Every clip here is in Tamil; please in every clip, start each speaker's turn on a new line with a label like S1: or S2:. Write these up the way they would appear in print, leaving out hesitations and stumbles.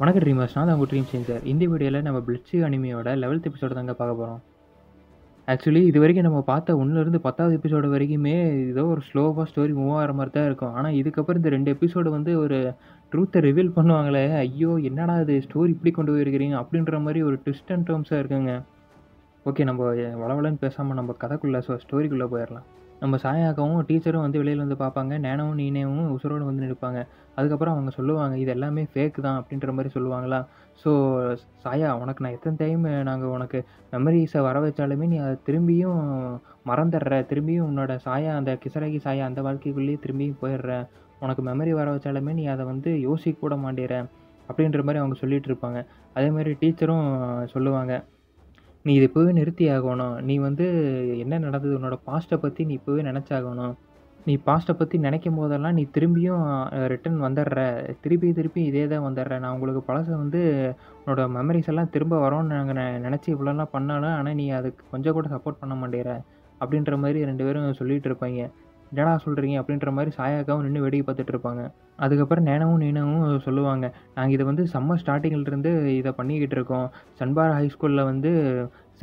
S1: வணக்கம் ட்ரீமர்ஸ், நான் தான் உங்கள் ட்ரீம் சேஞ்சர். இந்த வீடியோவில் நம்ம பிளிட்சி அனிமியோட 11th எபிசோடு தாங்க பார்க்க போகிறோம். ஆக்சுவலி இது வரைக்கும் நம்ம பார்த்த 1லேருந்து 10வது எபிசோடு வரைக்குமே ஏதோ ஒரு ஸ்லோவாக ஸ்டோரி மூவ் ஆகிற மாதிரி தான் இருக்கும். ஆனால் இதுக்கப்புறம் இந்த 2 எபிசோடு வந்து ஒரு ட்ரூத்தை ரிவீல் பண்ணுவாங்களே, ஐயோ என்னடா இது ஸ்டோரி இப்படி கொண்டு போயிருக்கிறீங்க அப்படின்ற மாதிரி ஒரு ட்விஸ்ட் அண்ட் டர்ம்ஸாக இருக்குங்க. ஓகே, நம்ம வளவலன்னு பேசாமல் நம்ம கதைக்குள்ளே ஸ்டோரிக்குள்ளே போயிடலாம். நம்ம சாயாக்காவும் டீச்சரும் வந்து வெளியில் வந்து பார்ப்பாங்க. நேனவும் நீனேவும் உசுரோடு வந்து நிற்பாங்க. அதுக்கப்புறம் அவங்க சொல்லுவாங்க, இது எல்லாமே ஃபேக் தான் அப்படின்ற மாதிரி சொல்லுவாங்களா. ஸோ சாயா, உனக்கு நான் எத்தனை டைம் நாங்கள் உனக்கு மெமரிஸை வர வச்சாலுமே நீ அதை திரும்பியும் மறந்துடுற. திரும்பியும் உன்னோட சாயா, அந்த கிசராகி சாயா அந்த வாழ்க்கைக்குள்ளேயே திரும்பியும் போயிடுற. உனக்கு மெமரி வர வச்சாலுமே நீ அதை வந்து யோசிக்க கூட மாட்டேற அப்படின்ற மாதிரி அவங்க சொல்லிகிட்டு இருப்பாங்க. அதேமாதிரி டீச்சரும் சொல்லுவாங்க, நீ இது இப்போவே நிறுத்தி ஆகணும். நீ வந்து என்ன நடந்தது, உன்னோட பாஸ்ட்டை பற்றி நீ இப்போவே நினச்சாகணும். நீ பாஸ்ட்டை பற்றி நினைக்கும் போதெல்லாம் நீ திரும்பியும் ரிட்டர்ன் வந்துடுற. திருப்பி இதே தான் வந்துடுற. நான் உங்களுக்கு பழசை வந்து உன்னோட மெமரிஸ் எல்லாம் திரும்ப வரோன்னு நாங்கள் நினச்சி இவ்வளோலாம் பண்ணாலும், ஆனால் நீ அதுக்கு கொஞ்சம் கூட சப்போர்ட் பண்ண மாட்டேற அப்படின்ற மாதிரி 2 பேரும் சொல்லிகிட்டு இருப்பாங்க. என்னடா சொல்கிறீங்க அப்படின்ற மாதிரி சாயாக்காவும் நின்று வேடிக்கை பார்த்துட்டு இருப்பாங்க. அதுக்கப்புறம் நேனவும் நீனவும் சொல்லுவாங்க, நாங்கள் இதை வந்து சம்மர் ஸ்டார்டிங்கிலேருந்து இதை பண்ணிக்கிட்டு இருக்கோம். சன்பாரா ஹைஸ்கூலில் வந்து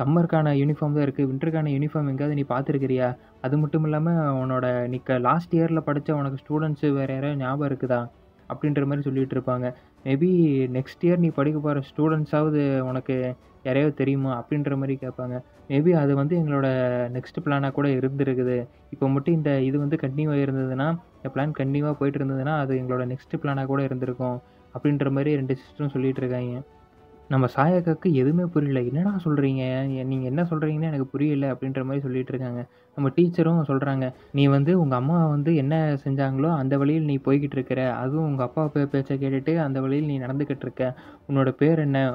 S1: சம்மருக்கான யூனிஃபார்ம் தான் இருக்குது. வின்டருக்கான யூனிஃபார்ம் எங்கேயாவது நீ பார்த்துருக்கிறியா? அது மட்டும் இல்லாமல் உன்னோட நீ லாஸ்ட் இயரில் படித்த உனக்கு ஸ்டூடெண்ட்ஸு வேறு யாராவது ஞாபகம் இருக்குதா அப்படின்ற மாதிரி சொல்லிகிட்டு இருப்பாங்க. மேபி நெக்ஸ்ட் இயர் நீ படிக்க போகிற ஸ்டூடெண்ட்ஸாவது உனக்கு யாரையாவது தெரியுமா அப்படின்ற மாதிரி கேட்பாங்க. மேபி அது வந்து எங்களோட நெக்ஸ்ட் பிளானாக கூட இருந்திருக்குது. இப்போ மட்டும் இந்த இது வந்து கன்டினியூவாக இருந்ததுன்னா, இந்த பிளான் கன்டினியூவாக போயிட்டு இருந்ததுன்னா அது எங்களோட நெக்ஸ்ட் பிளானாக கூட இருந்திருக்கும் அப்படின்ற மாதிரி 2 சிஸ்டரும் சொல்லிகிட்டு இருக்காங்க. நம்ம சாயக்காக்கு எதுவுமே புரியல. என்னடா சொல்கிறீங்க, நீங்கள் என்ன சொல்கிறீங்கன்னு எனக்கு புரியல அப்படின்ற மாதிரி சொல்லிகிட்டு இருக்காங்க. நம்ம டீச்சரும் சொல்கிறாங்க, நீ வந்து உங்கள் அம்மா வந்து என்ன செஞ்சாங்களோ அந்த வழியில் நீ போய்கிட்டு இருக்கிற. அதுவும் உங்கள் அப்பா பேச்சை கேட்டுட்டு அந்த வழியில் நீ நடந்துக்கிட்டு இருக்க. உன்னோட பேர் என்ன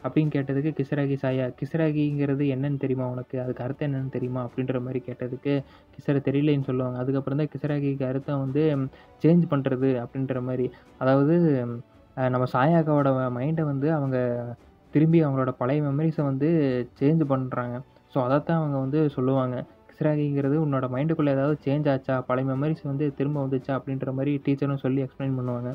S1: அப்படின்னு கேட்டதுக்கு கிசராகி சாயா. கிசராகிங்கிறது என்னன்னு தெரியுமா உனக்கு? அதுக்கு அர்த்தம் என்னன்னு தெரியுமா அப்படின்ற மாதிரி கேட்டதுக்கு கிசரை தெரியலேன்னு சொல்லுவாங்க. அதுக்கப்புறம் தான் கிசராகிக்கு அர்த்தம் வந்து சேஞ்ச் பண்ணுறது அப்படின்ற மாதிரி. அதாவது நம்ம சாயாக்காவோட மைண்டை வந்து அவங்க திரும்பி அவங்களோட பழைய மெமரிஸை வந்து சேஞ்ச் பண்ணுறாங்க. ஸோ அதைத்தான் அவங்க வந்து சொல்லுவாங்க. கிஸ்ராகிங்கிறது உன்னோட மைண்டுக்குள்ளே ஏதாவது சேஞ்ச் ஆச்சா, பழைய மெமரிஸ் வந்து திரும்ப வந்துச்சா அப்படின்ற மாதிரி டீச்சரும் சொல்லி எக்ஸ்பிளைன் பண்ணுவாங்க.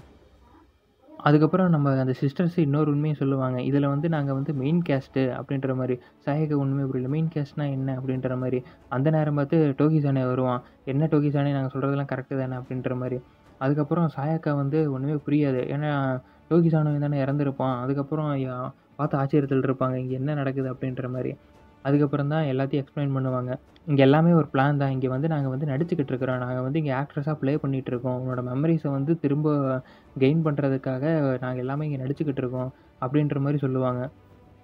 S1: அதுக்கப்புறம் நம்ம அந்த சிஸ்டர்ஸ் இன்னொரு உண்மையும் சொல்லுவாங்க. இதில் வந்து நாங்கள் வந்து மெயின் கேஸ்ட்டு அப்படின்ற மாதிரி. சாயாக்கு ஒன்றுமே புரியல. மெயின் கேஸ்ட்னா என்ன அப்படின்ற மாதிரி. அந்த நேரம் பார்த்து டோகிசானே வருவான். என்ன டோகிசானே, நாங்கள் சொல்கிறதெல்லாம் கரெக்டு தானே அப்படின்ற மாதிரி. அதுக்கப்புறம் சாயாக்கா வந்து ஒன்றுமே புரியாது. ஏன்னா டோகிசானோ தானே இறந்துருப்பான். அதுக்கப்புறம் பார்த்து ஆச்சரியத்தில் இருப்பாங்க, இங்கே என்ன நடக்குது அப்படின்ற மாதிரி. அதுக்கப்புறம் தான் எல்லாத்தையும் எக்ஸ்பிளைன் பண்ணுவாங்க. இங்கே எல்லாமே ஒரு பிளான் தான். இங்கே வந்து நாங்கள் வந்து நடிச்சுக்கிட்டு இருக்கிறோம். நாங்கள் வந்து இங்கே ஆக்ட்ரஸாக ப்ளே பண்ணிகிட்டு இருக்கோம். உன்னோட மெமரிஸை வந்து திரும்ப கெயின் பண்ணுறதுக்காக நாங்கள் எல்லாமே இங்கே நடிச்சுக்கிட்டு இருக்கோம் அப்படின்ற மாதிரி சொல்லுவாங்க.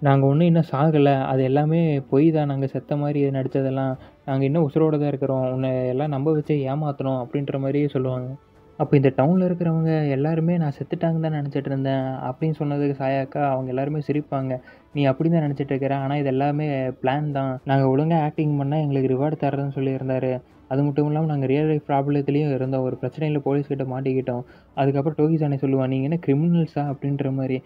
S1: நாங்கள் ஒன்றும் இன்னும் சாகலை. அது எல்லாமே பொய் தான். நாங்கள் செத்த மாதிரி நடித்ததெல்லாம். நாங்கள் இன்னும் உசுரோடு தான் இருக்கிறோம். உன்னை எல்லாம் நம்ப வச்சு ஏமாற்றணும் அப்படின்ற மாதிரியே சொல்லுவாங்க. அப்போ இந்த டவுனில் இருக்கிறவங்க எல்லாருமே நான் செத்துட்டாங்கன்னு தான் நினச்சிட்டு இருந்தேன் அப்படின்னு சொன்னதுக்கு சாயாக்கா அவங்க எல்லாருமே சிரிப்பாங்க. நீ அப்படி தான் நினச்சிட்டு இருக்கிற, ஆனால் இது எல்லாமே பிளான் தான். நாங்கள் ஒழுங்காக ஆக்டிங் பண்ணால் எங்களுக்கு ரிவார்டு தர்றதுன்னு சொல்லியிருந்தாரு. அது மட்டும் இல்லாமல் நாங்கள் ரியல் லைஃப் ப்ராப்ளத்துலேயும் இருந்தோம். ஒரு பிரச்சனையில் போலீஸ்கிட்ட மாட்டிக்கிட்டோம். அதுக்கப்புறம் டோகிசானே சொல்லுவான், நீங்கள் என்ன கிரிமினல்ஸா அப்படின்ற மாதிரி.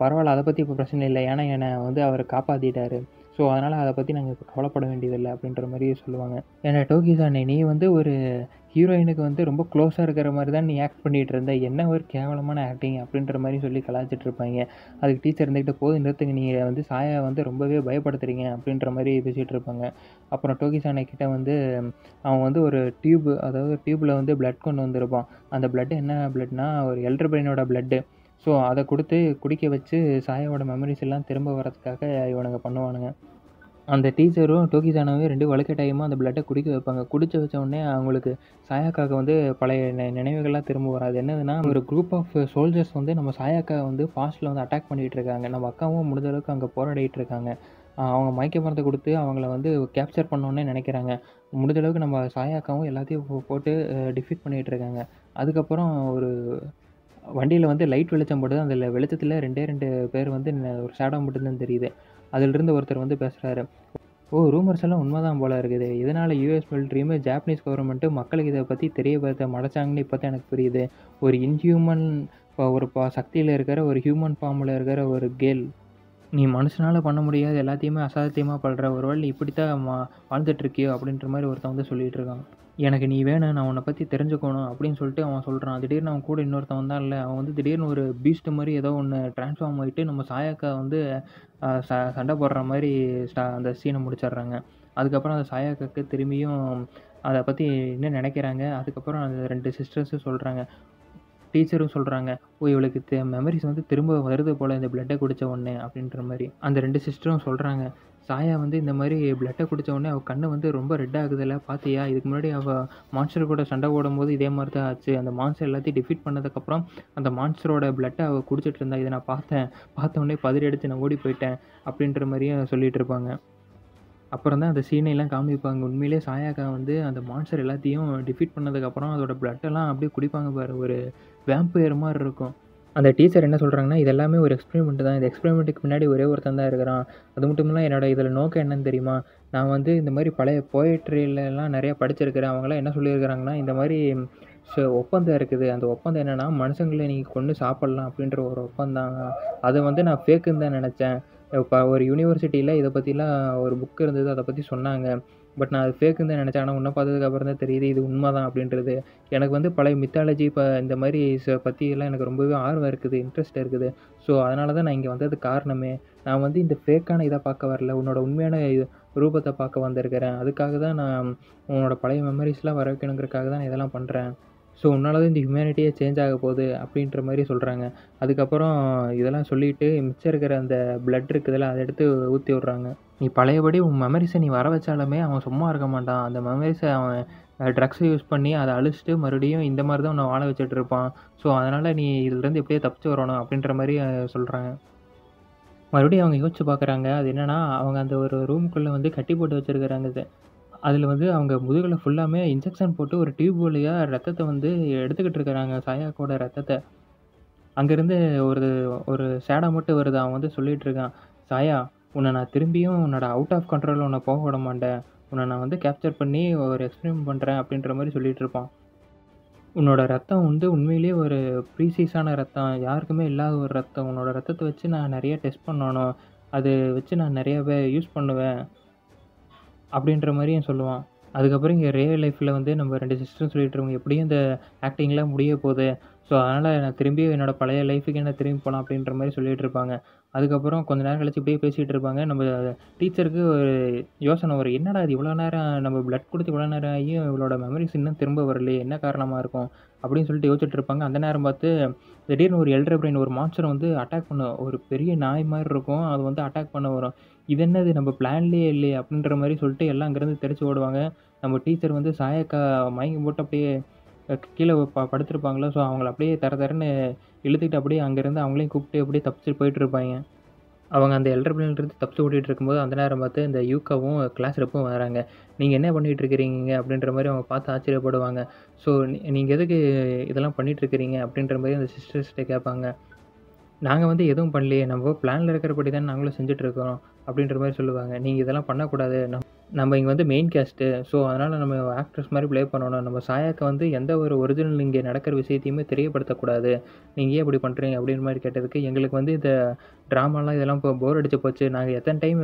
S1: பரவாயில்ல, அதை பற்றி இப்போ பிரச்சனை இல்லை. ஏன்னா என்னை வந்து அவர் காப்பாற்றிட்டாரு. ஸோ அதனால் அதை பற்றி நாங்கள் இப்போ கவலைப்பட வேண்டியதில்லை அப்படின்ற மாதிரி சொல்லுவாங்க. ஏன்னா டோகிசானே, நீ வந்து ஒரு ஹீரோயினுக்கு வந்து ரொம்ப க்ளோஸாக இருக்கிற மாதிரி தான் நீ ஆக்ட் பண்ணிகிட்டு இருந்த. என்ன ஒரு கேவலமான ஆக்டிங் அப்படின்ற மாதிரி சொல்லி கலாய்ச்சிட்டு இருப்பாங்க. அதுக்கு டீச்சர் இருந்துக்கிட்ட போது நிறுத்துங்க, நீங்கள் வந்து சாயா வந்து ரொம்பவே பயப்படுத்துறீங்க அப்படின்ற மாதிரி பேசிகிட்டு இருப்பாங்க. அப்புறம் டோகிசானே கிட்ட வந்து அவன் வந்து ஒரு டியூப், அதாவது டியூப்பில் வந்து பிளட் கொண்டு வந்திருப்பான். அந்த பிளட் என்ன பிளட்னா ஒரு எல்டர் பிரெயினோட பிளட்டு. ஸோ அதை கொடுத்து குடிக்க வச்சு சாயாவோட மெமரிஸ் எல்லாம் திரும்ப வரதுக்காக இவனுங்க பண்ணுவானுங்க. அந்த டீச்சரும் டோகிசானாவையும் 2 வலுக்கட்டாயமாக அந்த பிளட்டை குடிக்க வைப்பாங்க. குடிச்சு வச்ச உடனே அவங்களுக்கு சாயாக்காவுக்கு வந்து பழைய நினைவுகள்லாம் திரும்ப வரும். அது என்னதுன்னா, ஒரு குரூப் ஆஃப் சோல்ஜர்ஸ் வந்து நம்ம சாயாக்கா வந்து பாஸ்ட்டில் வந்து அட்டாக் பண்ணிகிட்டு இருக்காங்க. நம்ம அக்காவும் முடிஞ்ச அளவுக்கு அங்கே போராடிட்டு இருக்காங்க. அவங்க மயக்க மருந்து கொடுத்து அவங்கள வந்து கேப்சர் பண்ணோன்னே நினைக்கிறாங்க. முடிஞ்ச அளவுக்கு நம்ம சாயாக்காவும் எல்லாத்தையும் போட்டு டிஃபீட் பண்ணிகிட்டு இருக்காங்க. அதுக்கப்புறம் ஒரு வண்டியில் வந்து லைட் வெளிச்சம் போடுது. அந்த வெளிச்சத்தில் 2 பேர் வந்து ஒரு ஷேடோ மட்டும்தான் தெரியுது. அதிலிருந்து ஒருத்தர் வந்து பேசுகிறாரு, ஓ, ரூமர்ஸ் எல்லாம் உண்மைதான் போல இருக்குது. இதனால் யூஎஸ் மிலிட்ரியுமே ஜாப்பனீஸ் கவர்மெண்ட்டும் மக்களுக்கு இதை பற்றி தெரியப்படுத்த மறைச்சாங்கன்னு இப்போ தான் எனக்கு புரியுது. ஒரு இன்ஹியூமன், இப்போ ஒரு சக்தியில் இருக்கிற ஒரு ஹியூமன் ஃபார்மில் இருக்கிற ஒரு கேர்ள் நீ மனுஷனால பண்ண முடியாத எல்லாத்தையுமே அசாத்தியமா பண்ற. ஒருவேளை நீ இப்படித்தான் வாழ்ந்துட்டு இருக்கியோ அப்படின்ற மாரி ஒருத்தன் வந்து சொல்லிட்டு இருக்கான். எனக்கு நீ வேணும். நான் உன்ன பத்தி தெரிஞ்சுக்கணும் அப்படின்னு சொல்லிட்டு அவன் சொல்றான். திடீர்னு அவன் கூட இன்னொருத்தன் வந்தான்ல, அவன் வந்து திடீர்னு ஒரு பீஸ்ட் மாரி ஏதோ ஒண்ணு ட்ரான்ஸ்ஃபார்ம் ஆயிட்டு நம்ம சாயாக்கா வந்து சண்டை போடுற மாரி அந்த சீன முடிச்சிடுறாங்க. அதுக்கப்புறம் அந்த சாயாக்காக்கு திரும்பியும் அத பத்தி என்ன நினைக்கிறாங்க. அதுக்கப்புறம் அந்த 2 சிஸ்டர்ஸும் சொல்றாங்க. டீச்சரும் சொல்றாங்க. "ஓ! இவளுக்கு மெமரீஸ் வந்து திரும்ப வருது போல இந்த பிளட்ட குடிச்ச உடனே" அப்படின்ற மாரி. அந்த 2 சிஸ்டரும் சொல்றாங்க. "சாயா வந்து இந்த மாரி பிளட்ட குடிச்ச உடனே அவ கண்ணு வந்து ரொம்ப ரெட் ஆகுதுல்ல பாத்தியா? இதுக்கு முன்னாடி அவ மான்ஸ்டர் கூட சண்டை போடும்போது இதே மாரி தான் ஆச்சு. அந்த மான்ஸ்டர் எல்லாத்தையும் டிஃபீட் பண்ணதுக்கப்புறம் அந்த மான்ஸ்டரோட பிளட்ட அவ குடிச்சிட்டு இருந்தா. இத நான் பார்த்தேன். பார்த்த உடனே பதறி அடிச்சு நான் ஓடி போயிட்டேன்" அப்படின்ற மாரியும் சொல்லிட்டு இருப்பாங்க. அப்புறம் தான் அந்த சீனையெல்லாம் காமிப்பாங்க. உண்மையிலேயே சாயாக்கா வந்து அந்த மான்ஸ்டர் எல்லாத்தையும் டிஃபீட் பண்ணதுக்கப்புறம் அதோட பிளட்டெல்லாம் அப்படியே குடிப்பாங்க பாரு. ஒரு வேம்பயர் மாரி இருக்கும். அந்த டீச்சர் என்ன சொல்றாங்கன்னா, "இது எல்லாமே ஒரு எக்ஸ்பெரிமெண்ட் தான். இந்த எக்ஸ்பெரிமெண்ட்டுக்கு பின்னாடி ஒரே ஒருத்தன் தான் இருக்கிறான். அது மட்டும் இல்ல என்னோட இதில நோக்கம் என்னன்னு தெரியுமா? நான் வந்து இந்த மாரி பழைய போயட்ரிலலாம் நெறைய படிச்சிருக்கிறேன். அவங்கலாம் என்ன சொல்லியிருக்கிறாங்கன்னா, இந்த மாரி ஒப்பந்தம் இருக்குது. அந்த ஒப்பந்தம் என்னன்னா, மனுஷங்கள நீங்க கொன்னு சாப்பிடலாம் அப்படின்ற ஒரு ஒப்பந்தம். அத வந்து நான் ஃபேக்குன்னு தான் நெனச்சேன். இப்ப ஒரு யுனிவர்சிட்டியில இத பத்திலாம் ஒரு புக் இருந்தது. அத பத்தி சொன்னாங்க. பட் நான் அது ஃபேக்குன்னு தான் நெனச்சேன். ஆனா உன்ன பார்த்ததுக்கு அப்புறம் தான் தெரியுது இது உண்ம தான் அப்படின்றது. எனக்கு வந்து பழைய மித்தாலஜி இந்த மாரி பத்தியெல்லாம் எனக்கு ரொம்பவே ஆர்வம் இருக்குது. இன்ட்ரெஸ்ட் இருக்குது. ஸோ அதனால தான் நான் இங்க வந்ததுக்கு காரணமே. நான் வந்து இந்த ஃபேக்கான இத பார்க்க வரல. உன்னோட உண்மையான ரூபத்த பார்க்க வந்திருக்கிறேன். அதுக்காக தான் நான் உன்னோட பழைய மெமரீஸ்லாம் வர வைக்கணுங்கிறதுக்காக தான் நான் இதெல்லாம் பண்றேன். ஸோ உன்னால தான் இந்த ஹியூமனிட்டியே சேஞ்ச் ஆக போகுது அப்படின்ற மாரி சொல்றாங்க. அதுக்கப்புறம் இதெல்லாம் சொல்லிட்டு மிச்சம் இருக்கிற அந்த பிளட் இருக்குதுல்ல, அத எடுத்து ஊத்தி விடுறாங்க. நீ பழையபடி உன் மெமரீஸ நீ வர வச்சாலுமே அவன் சும்மா இருக்க மாட்டான். அந்த மெமரீஸ அவன் ட்ரக்ஸ யூஸ் பண்ணி அத அழிச்சுட்டு மறுபடியும் இந்த மாரி தான் உன்ன வாழ வச்சுட்டு இருப்பான். ஸோ அதனால நீ இதுலருந்து எப்படியோ தப்பிச்சு வரணும் அப்படின்ற மாரி சொல்றாங்க. மறுபடியும் அவங்க யோசிச்சு பார்க்குறாங்க. அது என்னன்னா, அவங்க அந்த ஒரு ரூம்க்குள்ள வந்து கட்டி போட்டு வச்சிருக்கிறாங்க இத. அதில வந்து அவங்க முதுகுல ஃபுல்லாமே இன்ஜெக்ஷன் போட்டு ஒரு டியூப் வழியா ரத்தத்த வந்து எடுத்துக்கிட்டு இருக்கிறாங்க. சாயாக்கோட ரத்தத்த. அங்கேருந்து ஒரு ஒரு ஷேடோ மட்டும் வருது. அவன் வந்து சொல்லிட்டு இருக்கான். "சாயா, உன்ன நான் திரும்பியும் உன்னோட அவுட் ஆஃப் கண்ட்ரோல்ல உன்ன போக விட மாட்டேன். உன்ன நான் வந்து கேப்சர் பண்ணி ஒரு எக்ஸ்பெரிமெண்ட் பண்றேன்" அப்படின்ற மாரி சொல்லிட்டு இருப்பான். "உன்னோட ரத்தம் வந்து உண்மையிலேயே ஒரு ப்ரீசியஸான ரத்தம். யாருக்குமே இல்லாத ஒரு ரத்தம். உன்னோட ரத்தத்த வச்சு நான் நெறைய டெஸ்ட் பண்ணணும். அது வச்சு நான் நெறையவே யூஸ் பண்ணுவேன்." அப்படின்ற மாரியும் சொல்லுவான். அதுக்கப்புறம் இங்க ரியல் லைஃப்ல வந்து நம்ம 2 சிஸ்டரும் சொல்லிட்டு இருப்பாங்க. எப்படியும் இந்த ஆக்டிங்லாம் முடிய போது. ஸோ, அதனால நான் திரும்பியும் என்னோட பழைய லைஃப்‌க்கே நான் திரும்பி போலாம் அப்படின்ற மாரி சொல்லிட்டு இருப்பாங்க. அதுக்கப்புறம் கொஞ்ச நேரம் கழிச்சு இப்படியே பேசிட்டு இருப்பாங்க. நம்ம டீச்சருக்கு ஒரு யோசனை வரும். என்னடா இது இவ்வளோ நேரம் நம்ம பிளட் குடுத்து இவ்வளோ நேரம் ஆகியும் இவளோட மெமரீஸ் இன்னும் திரும்ப வரலையே! என்ன காரணமா இருக்கும்? அப்படின்னு சொல்லிட்டு யோசிச்சுட்டு இருப்பாங்க. அந்த நேரம் பார்த்து திடீர்னு ஒரு எல்டர் பிரெயின் ஒரு மான்ஸ்டர் வந்து அட்டாக் பண்ணும். ஒரு பெரிய நாய் மாரி இருக்கும். அது வந்து அட்டாக் பண்ண வரும். இது என்னது நம்ம பிளான்லயே இல்லையே! அப்படின்ற மாரி சொல்லிட்டு எல்லாம் அங்கேருந்து தெறிச்சு ஓடுவாங்க. நம்ம டீச்சர் வந்து சாயக்கா மயங்கி போட்டு அப்படியே கீழ படுத்திருப்பாங்கல்ல. ஸோ, அவங்கள அப்படியே தர தரன்னு இழுத்துக்கிட்டு அப்படியே அங்கேருந்து அவங்களையும் கூப்பிட்டு அப்படியே தப்பிச்சுட்டு போயிட்டு இருப்பாய்ங்க. அவங்க அந்த எல்டர் பிளேன்லேருந்து தப்பிச்சு ஓடிட்டு இருக்கும்போது, அந்த நேரம் பார்த்து இந்த யூகாவும், கிளாஸ் ரெப்பும் வராங்க. "நீங்க என்ன பண்ணிட்டு இருக்கிறீங்க?" அப்படின்ற மாரி அவங்க பார்த்து ஆச்சரியப்படுவாங்க. "ஸோ, நீங்க எதுக்கு இதெல்லாம் பண்ணிட்டு இருக்கிறீங்க?" அப்படின்ற மாரி அந்த சிஸ்டர்ஸ்ட்ட கேட்பாங்க. நாங்க வந்து எதுவும் பண்ணலையே. நம்ம பிளான்ல இருக்கிறபடி தானே நாங்களும் செஞ்சுட்டு இருக்கிறோம். அப்படின்ற மாரி சொல்லுவாங்க. நீங்க இதெல்லாம் பண்ணக்கூடாது. நம்ம இங்க வந்து மெயின் கேஸ்ட்டு. ஸோ, அதனால நம்ம ஆக்ட்ரஸ் மாரி ப்ளே பண்ணணும். நம்ம சாயாக்கு வந்து எந்த ஒரு ஒரிஜினல் இங்க நடக்கிற விஷயத்தையுமே தெரியப்படுத்தக்கூடாது. நீங்க ஏன் இப்படி பண்றீங்க? அப்படின்ற மாரி கேட்டதுக்கு, எங்களுக்கு வந்து இந்த ட்ராமாலாம் இதெல்லாம் இப்போ போர் அடிச்சு போச்சு. நாங்க எத்தன டைம்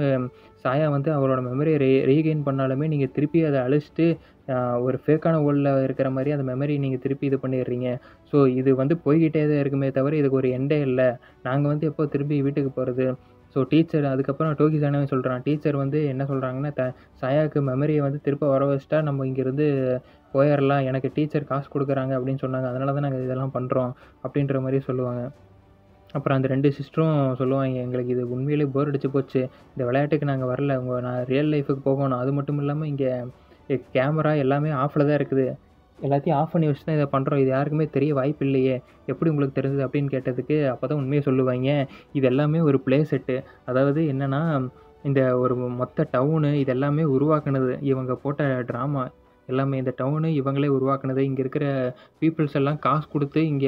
S1: சாயா வந்து அவளோட மெமரிய ரீகெயின் பண்ணாலுமே, நீங்க திருப்பி அத அழிச்சுட்டு, அ ஒரு ஃபேக்கான வேர்ல்ட்ல இருக்கிற மாரி அந்த மெமரிய நீங்க திருப்பி இது பண்ணிடுறீங்க. ஸோ, இது வந்து போய்க்கிட்டே தான் இருக்குமே தவிர, இதுக்கு ஒரு எண்டே இல்ல. நாங்க வந்து எப்போ திரும்பி வீட்டுக்கு போறது? ஸோ, டீச்சர் அதுக்கப்புறம் டோகிசானவே சொல்றான். டீச்சர் வந்து என்ன சொல்றாங்கன்னா, சாயாக்கு மெமரிய வந்து திரும்ப வர வச்சுட்டா, நம்ம இங்கேருந்து போயிரலாம். எனக்கு டீச்சர் காசு குடுக்குறாங்க அப்படின்னு சொன்னாங்க. அதனால தான் நாங்க இதெல்லாம் பண்றோம். அப்படின்ற மாரி சொல்லுவாங்க. அப்புறம் அந்த 2 சிஸ்டரும் சொல்லுவாய்ங்க, "எங்களுக்கு இது உண்மையிலேயே போர் அடிச்சு போச்சு. இந்த விளையாட்டுக்கு நாங்க வரல. நான் ரியல் லைஃப்‌க்கு போகணும். அது மட்டும் இல்லாம இங்க கேமரா எல்லாமே ஆஃப்ல தான் இருக்குது. எல்லாத்தையும் ஆஃப் பண்ணி வச்சுட்டு தான் இத பண்றோம். இது யாருக்குமே தெரிய வாய்ப்பு இல்லையே! எப்படி உங்களுக்கு தெரிஞ்சது?" அப்படின்னு கேட்டதுக்கு, அப்பதான் உண்மைய சொல்லுவாய்ங்க. இது எல்லாமே ஒரு ப்ளே செட்டு. அதாவது என்னன்னா, இந்த ஒரு மொத்த டவுனு இது எல்லாமே உருவாக்குனது. இவங்க போட்ட ட்ராமா. எல்லாமே இந்த டவுனு இவங்களே உருவாக்குனது. இங்க இருக்கிற பீப்பிள்ஸ் எல்லாம் காசு குடுத்து இங்க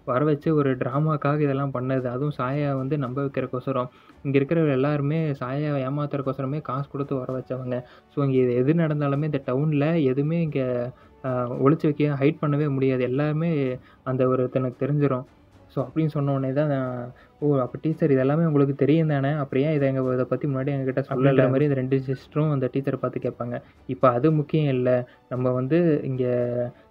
S1: வர வச்சு ஒரு ட்ராமாக்காக இதெல்லாம் பண்ணது. அதுவும் சாயா வந்து நம்ப வைக்கிறக்கோசரம். இங்க இருக்கிற எல்லாருமே சாயாவ ஏமாத்துறக்கோசரமே காசு குடுத்து வர வச்சவங்க. ஸோ, இங்க எது நடந்தாலுமே இந்த டவுன்ல எதுவுமே இங்க அ ஒளிச்சு வைக்க, ஹைட் பண்ணவே முடியாது. எல்லாமே அந்த ஒருத்தனுக்கு தெரிஞ்சிரும். ஸோ அப்படின்னு சொன்ன உடனே தான் ஓ அப்போ டீச்சர் இதெல்லாமே உங்களுக்கு தெரியும் தானே, அப்புறம் ஏன் இதை பற்றி முன்னாடி எங்ககிட்ட சொல்லல மாதிரி இந்த 2 சிஸ்டரும் அந்த டீச்சரை பார்த்து கேட்பாங்க. இப்போ அது முக்கியம் இல்லை, நம்ம வந்து இங்கே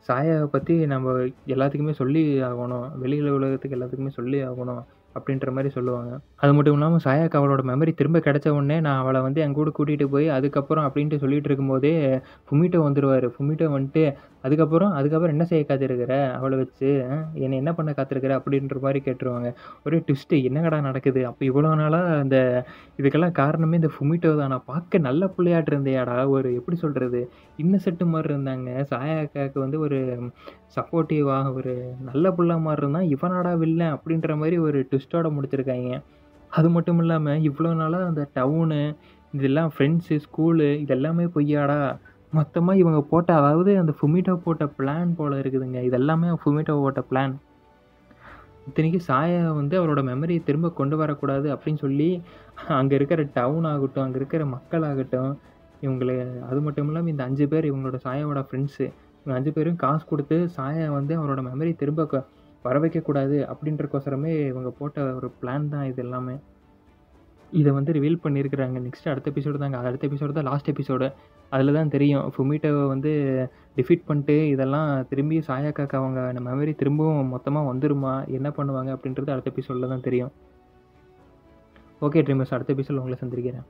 S1: சாயாவை பற்றி நம்ம எல்லாத்துக்குமே சொல்லி ஆகணும், வெளியில் உலகத்துக்கு எல்லாத்துக்குமே சொல்லி ஆகணும் அப்படின்ற மாதிரி சொல்லுவாங்க. அது மட்டும் இல்லாமல் சாயாக்கு அவளோட மெமரி திரும்ப கிடைச்ச உடனே நான் அவளை வந்து என் கூட கூட்டிகிட்டு போய் அதுக்கப்புறம் அப்படின்ட்டு சொல்லிட்டு இருக்கும்போதே ஃபுமிட்டோ வந்துடுவார். ஃபுமிட்டோ வந்துட்டு அதுக்கப்புறம் என்ன செய்ய காத்திருக்கிற அவளை வச்சு, என்னை என்ன பண்ண காத்திருக்கிற அப்படின்ற மாதிரி கேட்டுருவாங்க. ஒரே ட்விஸ்ட்டு, என்னங்கடா நடக்குது? அப்போ இவ்வளோ நாளாக அந்த இதுக்கெல்லாம் காரணமே இந்த ஃபுமிட்டோ தான். நான் பார்க்க நல்ல பிள்ளையாட்டு இருந்தேயாடா, ஒரு எப்படி சொல்கிறது, இன்னசென்ட் மாதிரி இருந்தாங்க. சாயா அக்காவுக்கு வந்து ஒரு சப்போர்ட்டிவாக ஒரு நல்ல புள்ள மாதிரி இருந்தால், இவனாடா வில்லன் அப்படின்ற மாதிரி ஒரு ட்விஸ்ட்டோட முடிச்சிருக்காங்க. அது மட்டும் இல்லாமல் இவ்வளோ நாளாக அந்த டவுனு இதெல்லாம் ஃப்ரெண்ட்ஸு ஸ்கூலு இதெல்லாமே பொய்யாடா, மொத்தமாக இவங்க போட்ட, அதாவது அந்த ஃபுமிட்டோ போட்ட பிளான் போல் இருக்குதுங்க. இதெல்லாமே ஃபுமிட்டோ போட்ட பிளான். இத்தனைக்கும் சாயா வந்து அவரோட மெமரியை திரும்ப கொண்டு வரக்கூடாது அப்படின்னு சொல்லி அங்கே இருக்கிற டவுன் ஆகட்டும், அங்கே இருக்கிற மக்கள் ஆகட்டும், இவங்களை, அது மட்டும் இல்லாமல் இந்த 5 பேர் இவங்களோட சாயாவோட ஃப்ரெண்ட்ஸு, இவங்க 5 பேரும் காசு கொடுத்து சாயா வந்து அவரோட மெமரி திரும்ப வர வைக்கக்கூடாது அப்படின்றக்கோசரமே இவங்க போட்ட ஒரு பிளான் தான் இது எல்லாமே. இதை வந்து ரிவீல் பண்ணியிருக்கிறாங்க. நெக்ஸ்ட் அடுத்த எபிசோடு தாங்க. அடுத்த எபிசோடு தான் லாஸ்ட் எபிசோடு. அதில் தான் தெரியும் ஃபுமிட்டோவை வந்து டிஃபீட் பண்ணிட்டு இதெல்லாம் திரும்பி சாயாக்காக்கு அவங்க மெமரி திரும்பவும் மொத்தமாக வந்துருமா, என்ன பண்ணுவாங்க அப்படின்றது அடுத்த எபிசோடில் தான் தெரியும். ஓகே ட்ரீமர்ஸ், அடுத்த எபிசோட் உங்களை சந்திக்கிறேன்.